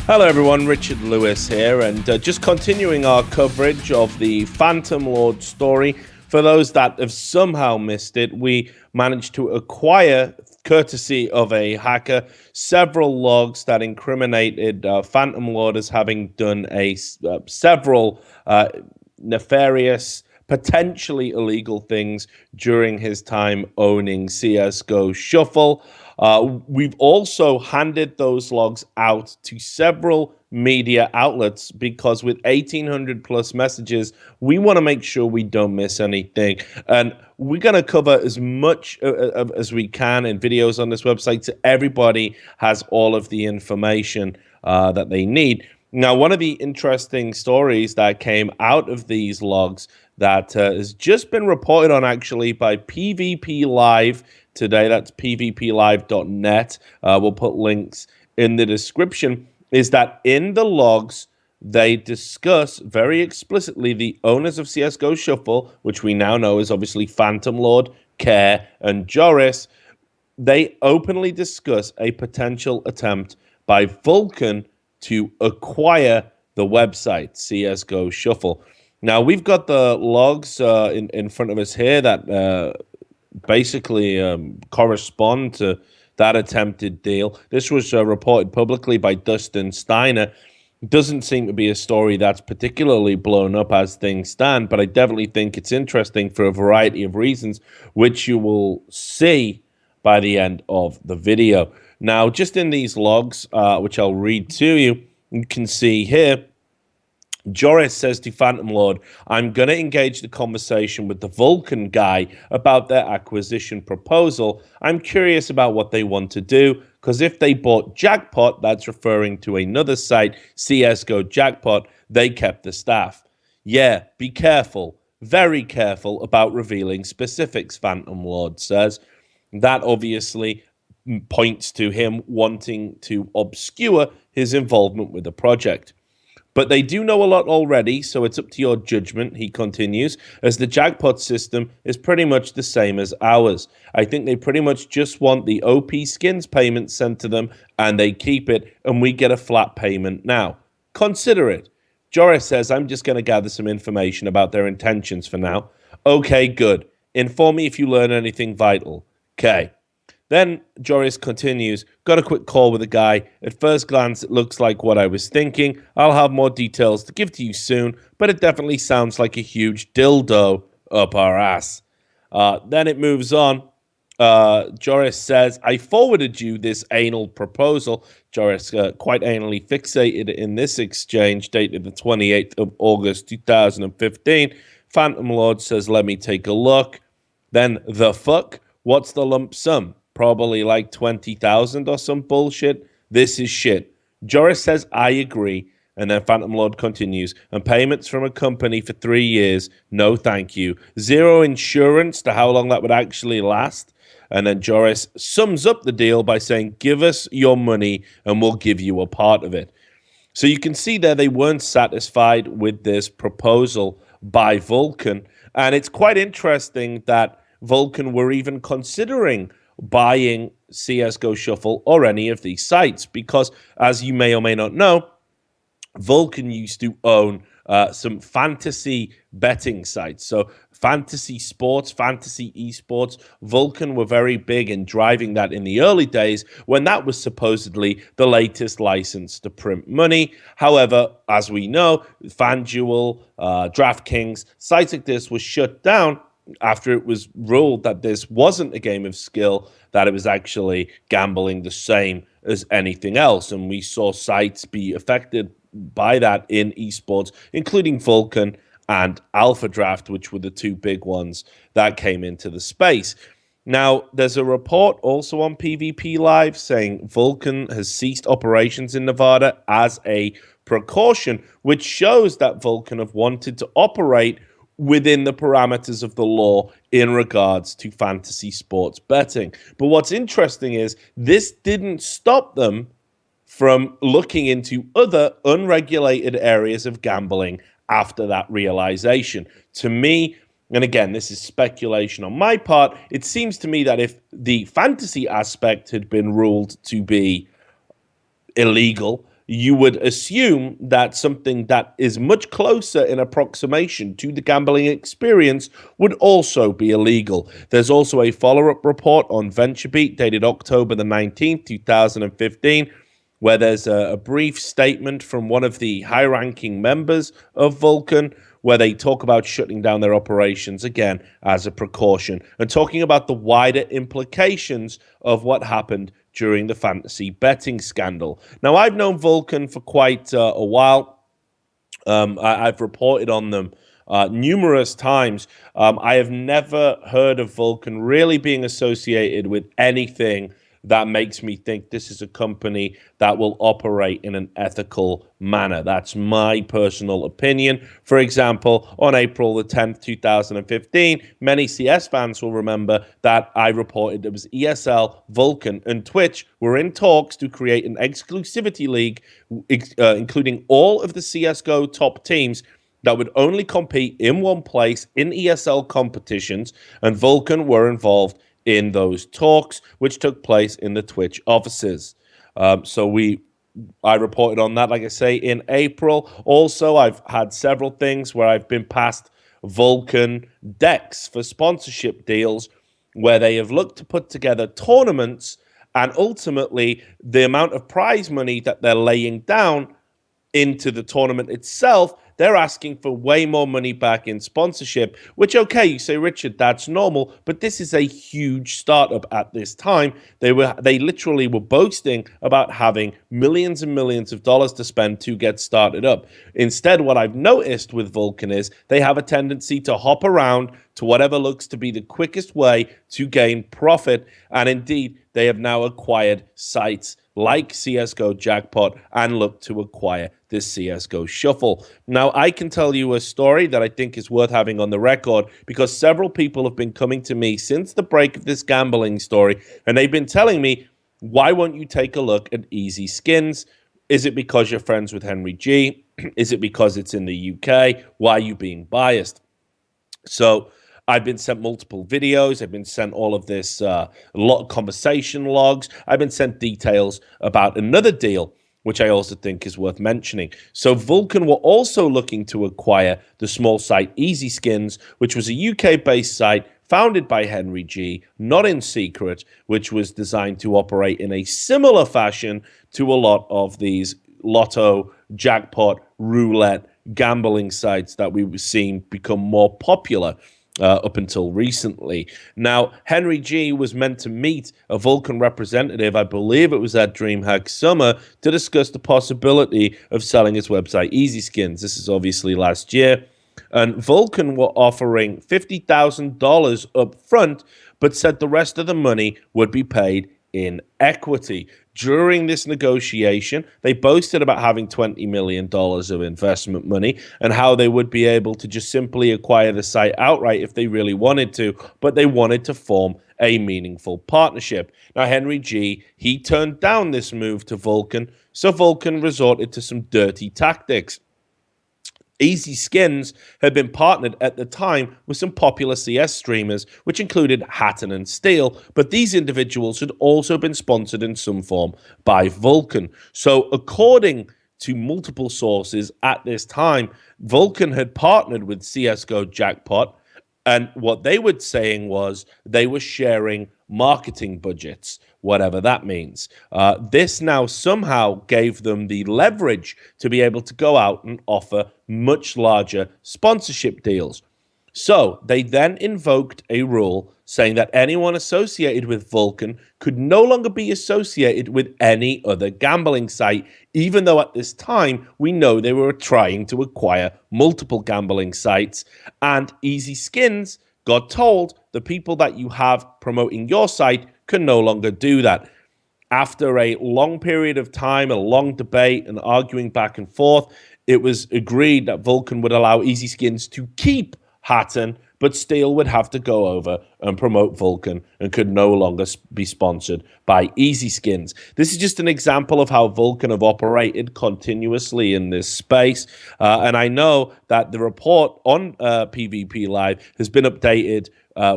Hello everyone, Richard Lewis here, and just continuing our coverage of the Phantom Lord story. For those that have somehow missed it, we managed to acquire, courtesy of a hacker, several logs that incriminated Phantom Lord as having done several nefarious, potentially illegal things during his time owning CSGOShuffle. We've also handed those logs out to several media outlets because with 1,800 plus messages, we want to make sure we don't miss anything. And we're going to cover as much as we can in videos on this website so everybody has all of the information that they need. Now, one of the interesting stories that came out of these logs that has just been reported on actually by PvP Live today, that's pvplive.net. We'll put links in the description, is that in the logs, they discuss very explicitly the owners of CSGOShuffle, which we now know is obviously Phantom Lord, Care, and Joris. They openly discuss a potential attempt by Vulcun to acquire the website CSGOShuffle. Now, we've got the logs in front of us here that basically correspond to that attempted deal. This was reported publicly by Dustin Steiner. Doesn't seem to be a story that's particularly blown up as things stand, but I definitely think it's interesting for a variety of reasons, which you will see by the end of the video. Now, just in these logs, which I'll read to you, you can see here, Joris says to Phantom Lord, I'm going to engage the conversation with the Vulcun guy about their acquisition proposal. I'm curious about what they want to do, because if they bought Jackpot, that's referring to another site, CSGO Jackpot, they kept the staff. Yeah, be careful, very careful about revealing specifics, Phantom Lord says. That obviously points to him wanting to obscure his involvement with the project. But they do know a lot already, so it's up to your judgment, he continues, as the jackpot system is pretty much the same as ours. I think they pretty much just want the OP skins payment sent to them, and they keep it, and we get a flat payment now. Consider it. Joris says, I'm just going to gather some information about their intentions for now. Okay, good. Inform me if you learn anything vital. Okay. Then Joris continues, got a quick call with a guy. At first glance, it looks like what I was thinking. I'll have more details to give to you soon, but it definitely sounds like a huge dildo up our ass. Then it moves on. Joris says, I forwarded you this anal proposal. Joris quite anally fixated in this exchange dated the 28th of August 2015. Phantom Lord says, let me take a look. Then the fuck? What's the lump sum? Probably like 20,000 or some bullshit. This is shit. Joris says, I agree. And then Phantom Lord continues, and payments from a company for 3 years. No, thank you. Zero insurance to how long that would actually last. And then Joris sums up the deal by saying, give us your money and we'll give you a part of it. So you can see there they weren't satisfied with this proposal by Vulcun. And it's quite interesting that Vulcun were even considering buying CSGOShuffle or any of these sites because, as you may or may not know, Vulcun used to own some fantasy betting sites. So fantasy sports, fantasy esports, Vulcun were very big in driving that in the early days when that was supposedly the latest license to print money. However, as we know, FanDuel, DraftKings, sites like this were shut down after it was ruled that this wasn't a game of skill, that it was actually gambling the same as anything else. And we saw sites be affected by that in esports, including Vulcun and Alpha Draft, which were the two big ones that came into the space. Now, there's a report also on PvP Live saying Vulcun has ceased operations in Nevada as a precaution, which shows that Vulcun have wanted to operate within the parameters of the law in regards to fantasy sports betting. But what's interesting is this didn't stop them from looking into other unregulated areas of gambling after that realization. To me, and again, this is speculation on my part, it seems to me that if the fantasy aspect had been ruled to be illegal, you would assume that something that is much closer in approximation to the gambling experience would also be illegal. There's also a follow-up report on VentureBeat dated October the 19th, 2015, where there's a brief statement from one of the high-ranking members of Vulcun, where they talk about shutting down their operations again as a precaution and talking about the wider implications of what happened during the fantasy betting scandal. Now, I've known Vulcun for quite a while. I've reported on them numerous times. I have never heard of Vulcun really being associated with anything that makes me think this is a company that will operate in an ethical manner. That's my personal opinion. For example, on April the 10th, 2015, many CS fans will remember that I reported it was ESL, Vulcun, and Twitch were in talks to create an exclusivity league, including all of the CSGO top teams that would only compete in one place in ESL competitions, and Vulcun were involved in those talks, which took place in the Twitch offices. I reported on that, like I say, in April. Also, I've had several things where I've been past Vulcun decks for sponsorship deals where they have looked to put together tournaments, and ultimately the amount of prize money that they're laying down into the tournament itself, they're asking for way more money back in sponsorship, which, okay, you say, Richard, that's normal, but this is a huge startup at this time. They literally were boasting about having millions and millions of dollars to spend to get started up. Instead, what I've noticed with Vulcun is they have a tendency to hop around to whatever looks to be the quickest way to gain profit, and indeed, they have now acquired sites like CSGO Jackpot and look to acquire this CSGOShuffle. Now, I can tell you a story that I think is worth having on the record because several people have been coming to me since the break of this gambling story, and they've been telling me, why won't you take a look at Easy Skins? Is it because you're friends with Henry G? Is it because it's in the UK? Why are you being biased? So I've been sent multiple videos. I've been sent all of this conversation logs. I've been sent details about another deal, which I also think is worth mentioning. So Vulcun were also looking to acquire the small site Easy Skins, which was a UK-based site founded by Henry G, not in secret, which was designed to operate in a similar fashion to a lot of these lotto, jackpot, roulette, gambling sites that we've seen become more popular up until recently. Now, Henry G was meant to meet a Vulcun representative, I believe it was at DreamHack Summer, to discuss the possibility of selling his website Easy Skins. This is obviously last year. And Vulcun were offering $50,000 up front, but said the rest of the money would be paid in equity. During this negotiation, they boasted about having $20 million of investment money and how they would be able to just simply acquire the site outright if they really wanted to, but they wanted to form a meaningful partnership. Now, Henry G, he turned down this move to Vulcun, so Vulcun resorted to some dirty tactics. Easy Skins had been partnered at the time with some popular CS streamers, which included Hatton and Steel, but these individuals had also been sponsored in some form by Vulcun. So according to multiple sources at this time, Vulcun had partnered with CSGO Jackpot, and what they were saying was they were sharing marketing budgets, whatever that means. This now somehow gave them the leverage to be able to go out and offer much larger sponsorship deals. So they then invoked a rule saying that anyone associated with Vulcun could no longer be associated with any other gambling site, even though at this time we know they were trying to acquire multiple gambling sites. And Easy Skins got told the people that you have promoting your site can no longer do that. After a long period of time, a long debate and arguing back and forth, it was agreed that Vulcun would allow Easy Skins to keep Hatton, but Steel would have to go over and promote Vulcun and could no longer be sponsored by Easy Skins. This is just an example of how Vulcun have operated continuously in this space. And I know that the report on PvP Live has been updated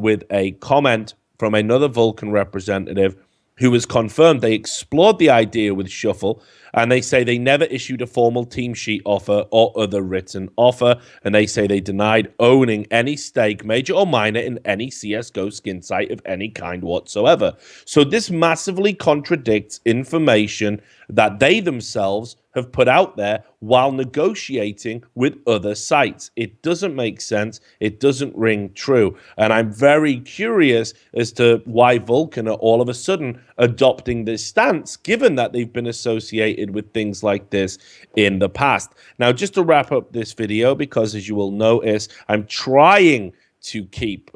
with a comment from another Vulcun representative who has confirmed they explored the idea with Shuffle And they say they never issued a formal team sheet offer or other written offer. And they say they denied owning any stake, major or minor, in any CSGO skin site of any kind whatsoever. So this massively contradicts information that they themselves have put out there while negotiating with other sites. It doesn't make sense. It doesn't ring true. And I'm very curious as to why Vulcun are all of a sudden adopting this stance, given that they've been associated with things like this in the past. Now, just to wrap up this video, because as you will notice, I'm trying to keep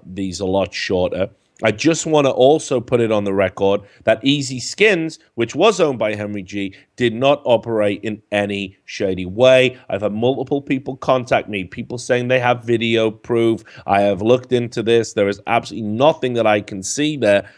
these a lot shorter. I just want to also put it on the record that Easy Skins, which was owned by Henry G, did not operate in any shady way. I've had multiple people contact me, people saying they have video proof. I have looked into this. There is absolutely nothing that I can see there.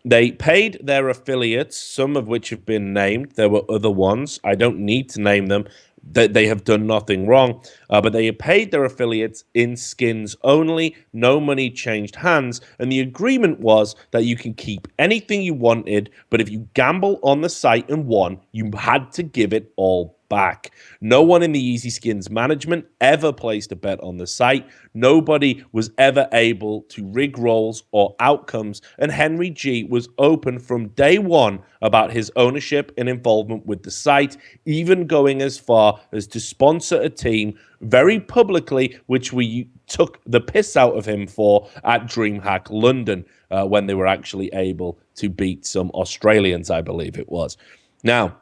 They paid their affiliates, some of which have been named. There were other ones. I don't need to name them. They have done nothing wrong, but they paid their affiliates in skins only. No money changed hands, and the agreement was that you can keep anything you wanted, but if you gamble on the site and won, you had to give it all back. No one in the Easy Skins management ever placed a bet on the site. Nobody was ever able to rig rolls or outcomes, and Henry G was open from day one about his ownership and involvement with the site, even going as far as to sponsor a team very publicly, which we took the piss out of him for at DreamHack London, when they were actually able to beat some Australians, I believe it was. Now,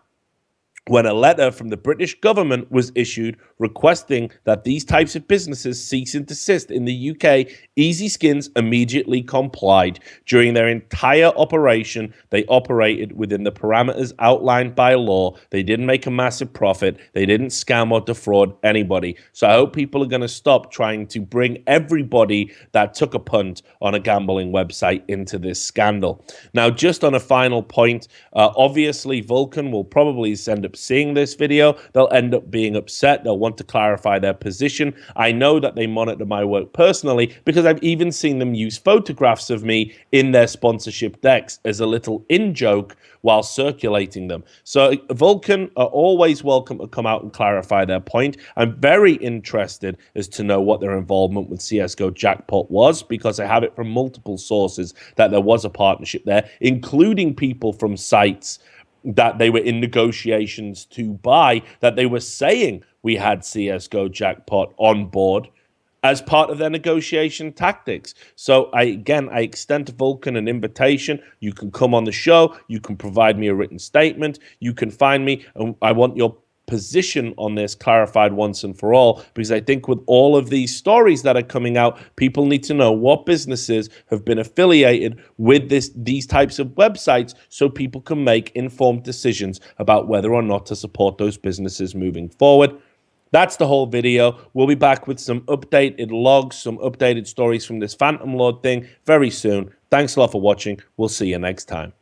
when a letter from the British government was issued requesting that these types of businesses cease and desist in the UK, Easy Skins immediately complied. During their entire operation, they operated within the parameters outlined by law. They didn't make a massive profit. They didn't scam or defraud anybody. So I hope people are going to stop trying to bring everybody that took a punt on a gambling website into this scandal. Now, just on a final point, obviously Vulcun will probably end up seeing this video. They'll end up being upset. They'll want to clarify their position. I know that they monitor my work personally because I've even seen them use photographs of me in their sponsorship decks as a little in-joke while circulating them. So Vulcun are always welcome to come out and clarify their point. I'm very interested as to know what their involvement with CSGO Jackpot was, because I have it from multiple sources that there was a partnership there, including people from sites that they were in negotiations to buy, that they were saying we had CSGO Jackpot on board as part of their negotiation tactics. So I extend to Vulcun an invitation. You can come on the show. You can provide me a written statement. You can find me, and I want your position on this clarified once and for all, because I think with all of these stories that are coming out, people need to know what businesses have been affiliated with these types of websites, so people can make informed decisions about whether or not to support those businesses moving forward. That's the whole video. We'll be back with some updated logs, some updated stories from this Phantom Lord thing very soon. Thanks a lot for watching. We'll see you next time.